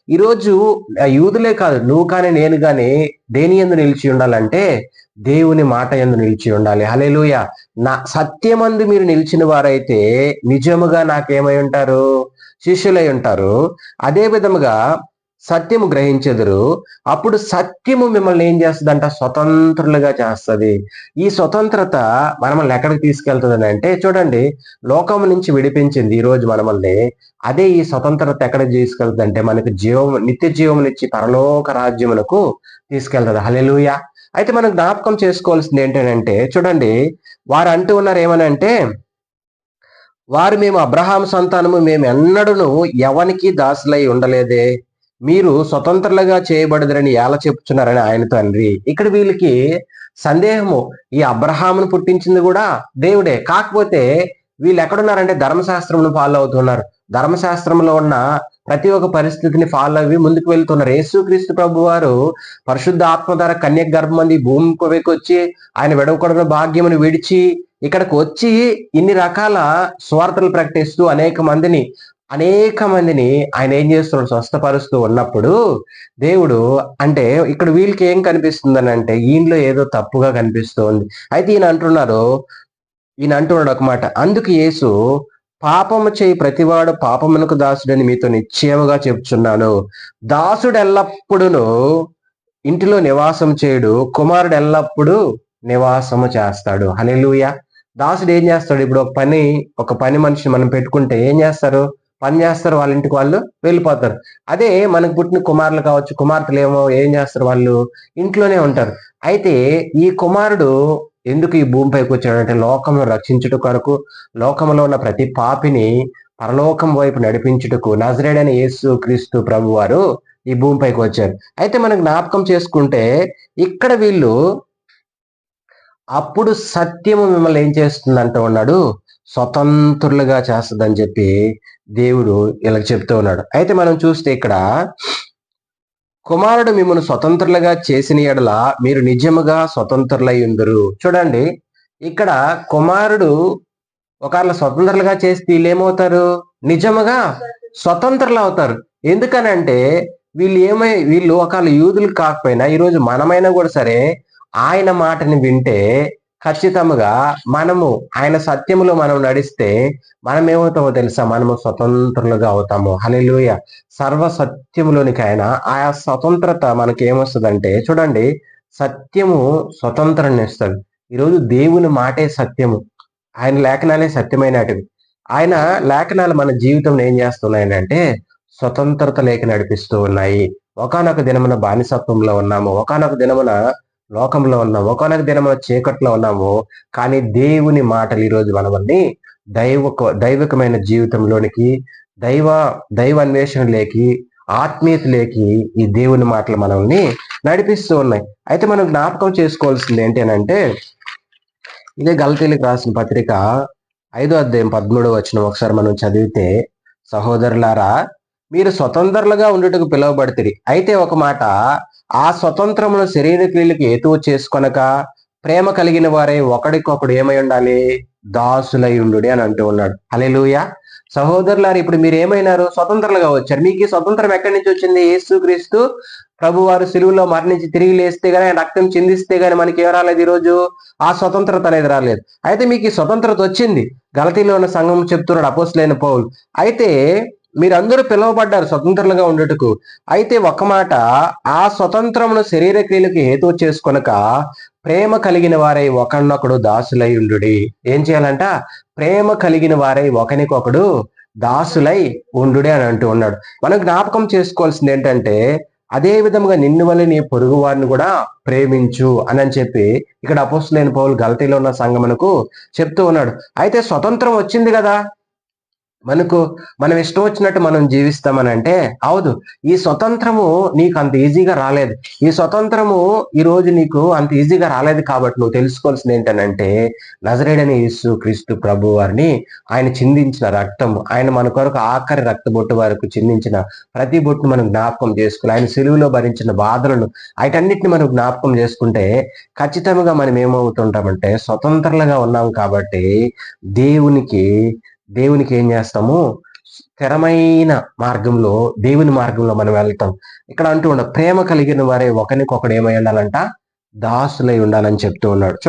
ఈరోజు యూదులే కాదు, నువ్వు కానీ నేను కానీ దేని యందు నిలిచి ఉండాలంటే దేవుని మాట యందు నిలిచి ఉండాలి. హల్లెలూయా. నా సత్యమందు మీరు నిలిచిన వారైతే నిజముగా నాకేమై ఉంటారు? శిష్యులై ఉంటారు. అదే విధముగా సత్యము గ్రహించెదరు. అప్పుడు సత్యము మిమ్మల్ని ఏం చేస్తుందంట? స్వతంత్రులుగా చేస్తుంది. ఈ స్వతంత్రత మనల్ని ఎక్కడికి తీసుకెళ్తుంది అంటే, చూడండి, లోకం నుంచి విడిపించింది ఈ రోజు మనల్ని. అదే ఈ స్వతంత్రత ఎక్కడికి తీసుకెళ్తుంది అంటే, మనకు జీవం, నిత్య జీవమునిచ్చి పరలోక రాజ్యములకు తీసుకెళ్తుంది. హల్లెలూయా. అయితే మనం జ్ఞాపకం చేసుకోవాల్సింది ఏంటంటే, చూడండి, వారు అంటూ ఉన్నారు ఏమనంటే, వారు మేము అబ్రహాము సంతానము, మేము ఎన్నడూను ఎవనికి దాసులై ఉండలేదే, మీరు స్వతంత్రులుగా చేయబడదురని ఎలా చెప్పుచున్నారని ఆయన తండ్రి. ఇక్కడ వీళ్ళకి సందేహము, ఈ అబ్రహామును పుట్టించింది కూడా దేవుడే, కాకపోతే వీళ్ళు ఎక్కడున్నారంటే ధర్మశాస్త్రమును ఫాలో అవుతున్నారు. ధర్మశాస్త్రంలో ఉన్న ప్రతి ఒక్క పరిస్థితిని ఫాలో అవి ముందుకు వెళ్తున్నారు. యేసుక్రీస్తు ప్రభు వారు పరిశుద్ధ ఆత్మ ద్వారా కన్యక గర్భమంది భూమికి వచ్చి ఆయన విడవకూడని భాగ్యమును విడిచి ఇక్కడికి వచ్చి ఇన్ని రకాల స్వార్థలు ప్రకటిస్తూ అనేక మందిని ఆయన ఏం చేస్తున్నాడు? స్వస్థపరుస్తూ ఉన్నప్పుడు దేవుడు అంటే ఇక్కడ వీళ్ళకి ఏం కనిపిస్తుందని అంటే, ఈయనలో ఏదో తప్పుగా కనిపిస్తోంది. అయితే ఈయన అంటున్నాడు ఒక మాట, అందుకు యేసు, పాపము చేయి ప్రతివాడు పాపమునకు దాసుడని మీతో నిశ్చయముగా చెప్తున్నాను. దాసుడు ఎల్లప్పుడూ ఇంటిలో నివాసం చేయడు, కుమారుడు ఎల్లప్పుడూ నివాసము చేస్తాడు. హల్లెలూయా. దాసుడు ఏం చేస్తాడు? ఇప్పుడు ఒక పని మనిషిని మనం పెట్టుకుంటే ఏం చేస్తారు? పని చేస్తారు, వాళ్ళ ఇంటికి వాళ్ళు వెళ్ళిపోతారు. అదే మనకు పుట్టిన కుమారులు కావచ్చు, కుమార్తెలు ఏం చేస్తారు? వాళ్ళు ఇంట్లోనే ఉంటారు. అయితే ఈ కుమారుడు ఎందుకు ఈ భూమిపైకి వచ్చాడంటే, లోకమును రక్షించుట కొరకు, లోకములో ఉన్న ప్రతి పాపిని పరలోకం వైపు నడిపించుటకు నజరేయుడైన యేసు క్రీస్తు ప్రభు వారు ఈ భూమిపైకి వచ్చారు. అయితే మనం జ్ఞాపకం చేసుకుంటే ఇక్కడ వీళ్ళు, అప్పుడు సత్యము మిమ్మల్ని ఏం చేస్తుందంటూ ఉన్నాడు? స్వతంత్రులుగా చేస్తుందని చెప్పి దేవుడు ఇలా చెప్తూ ఉన్నాడు. అయితే మనం చూస్తే ఇక్కడ, కుమారుడు మిమ్మల్ని స్వతంత్రులుగా చేసిన ఎడల మీరు నిజముగా స్వతంత్రులై ఉందరు. చూడండి, ఇక్కడ కుమారుడు ఒకవేళ స్వతంత్రులుగా చేస్తే వీళ్ళు ఏమవుతారు? నిజముగా స్వతంత్రులు అవుతారు. ఎందుకనంటే వీళ్ళు ఒకవేళ యూదులు కాకపోయినా, ఈరోజు మనమైనా కూడా సరే, ఆయన మాటని వింటే ఖచ్చితంగా మనము ఆయన సత్యములో మనం నడిస్తే మనం ఏమవుతామో తెలుసా? మనము స్వతంత్రులుగా అవుతాము. హల్లెలూయా. సర్వ సత్యములోనికి ఆయన ఆయా స్వతంత్రత మనకి ఏమొస్తుందంటే, చూడండి, సత్యము స్వతంత్రాన్ని ఇస్తుంది. ఈరోజు దేవుని మాటే సత్యము, ఆయన లేఖనాలే సత్యమైనటివి. ఆయన లేఖనాలు మన జీవితంలో ఏం చేస్తున్నాయంటే స్వతంత్రత లేక నడిపిస్తూ ఉన్నాయి. ఒకానొక దినమున బానిసత్వంలో ఉన్నాము, ఒకానొక దినమున లోకంలో ఉన్నాము, ఒకానొక దినమున చీకట్లో ఉన్నాము. కానీ దేవుని మాటలు ఈరోజు మనల్ని దైవికమైన జీవితంలోనికి, దైవ అన్వేషణలోకి, ఆత్మీయతలోకి ఈ దేవుని మాటలు మనల్ని నడిపిస్తూ ఉన్నాయి. అయితే మనం జ్ఞాపకం చేసుకోవాల్సింది ఏంటి అంటే, ఇదే గలతీయులకు రాసిన పత్రిక 5వ అధ్యాయం 13వ వచనం ఒకసారి మనం చదివితే, సహోదరులారా, మీరు స్వతంత్రులుగా ఉండుటకు పిలువబడితిరి. అయితే ఒక మాట, ఆ స్వతంత్రమును శరీర క్రియలకు హేతువు చేసుకొనక ప్రేమ కలిగిన వారే ఒకడికొకడు ఏమై ఉండాలి? దాసులై ఉండు అని అంటూ ఉన్నాడు. హల్లెలూయా. సహోదరులారు, ఇప్పుడు మీరు ఏమైనారు? స్వతంత్రులుగా వచ్చారు. మీకు ఈ స్వతంత్రం ఎక్కడి నుంచి వచ్చింది? యేసుక్రీస్తు ప్రభు వారు సిలువలో మరణించి తిరిగి లేస్తే గానీ, రక్తం చిందిస్తే గానీ మనకి ఏం రాలేదు? ఈరోజు ఆ స్వతంత్రత అనేది రాలేదు. అయితే మీకు ఈ స్వతంత్రత వచ్చింది. గలతీలో ఉన్న సంఘం చెప్తున్నాడు అపోస్తలుడైన పౌలు. అయితే మీరందరూ పిలువబడ్డారు స్వతంత్రులుగా ఉండటకు. అయితే ఒక మాట, ఆ స్వతంత్రమును శరీర క్రియలకు హేతువు చేసుకొనక ప్రేమ కలిగిన వారై ఒకరినొకడు దాసులై ఉండు. ఏం చేయాలంట? ప్రేమ కలిగిన వారై ఒకరికొకడు దాసులై ఉండు అని అంటూ ఉన్నాడు. మనం జ్ఞాపకం చేసుకోవాల్సింది ఏంటంటే, అదే విధంగా నిన్ను వల్ల నీ పొరుగు వారిని కూడా ప్రేమించు అని చెప్పి ఇక్కడ అపోస్తలుడైన పౌలు గలతీలో ఉన్న సంఘమునకు చెప్తూ ఉన్నాడు. అయితే స్వతంత్రం వచ్చింది కదా, మనం ఇష్టం వచ్చినట్టు మనం జీవిస్తామని అంటే అవదు. ఈ స్వతంత్రము నీకు అంత ఈజీగా రాలేదు. ఈ స్వతంత్రము ఈ రోజు నీకు అంత ఈజీగా రాలేదు. కాబట్టి నువ్వు తెలుసుకోవాల్సింది ఏంటనంటే, నజరేయుడైన యేసు క్రీస్తు ప్రభు వారిని ఆయన చిందించిన రక్తం, ఆయన మన కొరకు ఆఖరి రక్త బొట్టు వరకు చిందించిన ప్రతి బొట్టును మనం జ్ఞాపకం చేసుకోవాలి. ఆయన సిలువలో భరించిన బాధలను వాటన్నిటిని మనం జ్ఞాపకం చేసుకుంటే ఖచ్చితంగా మనం ఏమవుతుంటామంటే స్వతంత్రులుగా ఉన్నాం. కాబట్టి దేవునికి ఏం చేస్తాము? స్థిరమైన మార్గంలో, దేవుని మార్గంలో మనం వెళ్తాం. ఇక్కడ అంటూ ప్రేమ కలిగిన వారే ఒకరికొకడు ఏమై ఉండాలంట, దాసులై ఉండాలని చెప్తూ ఉన్నాడు.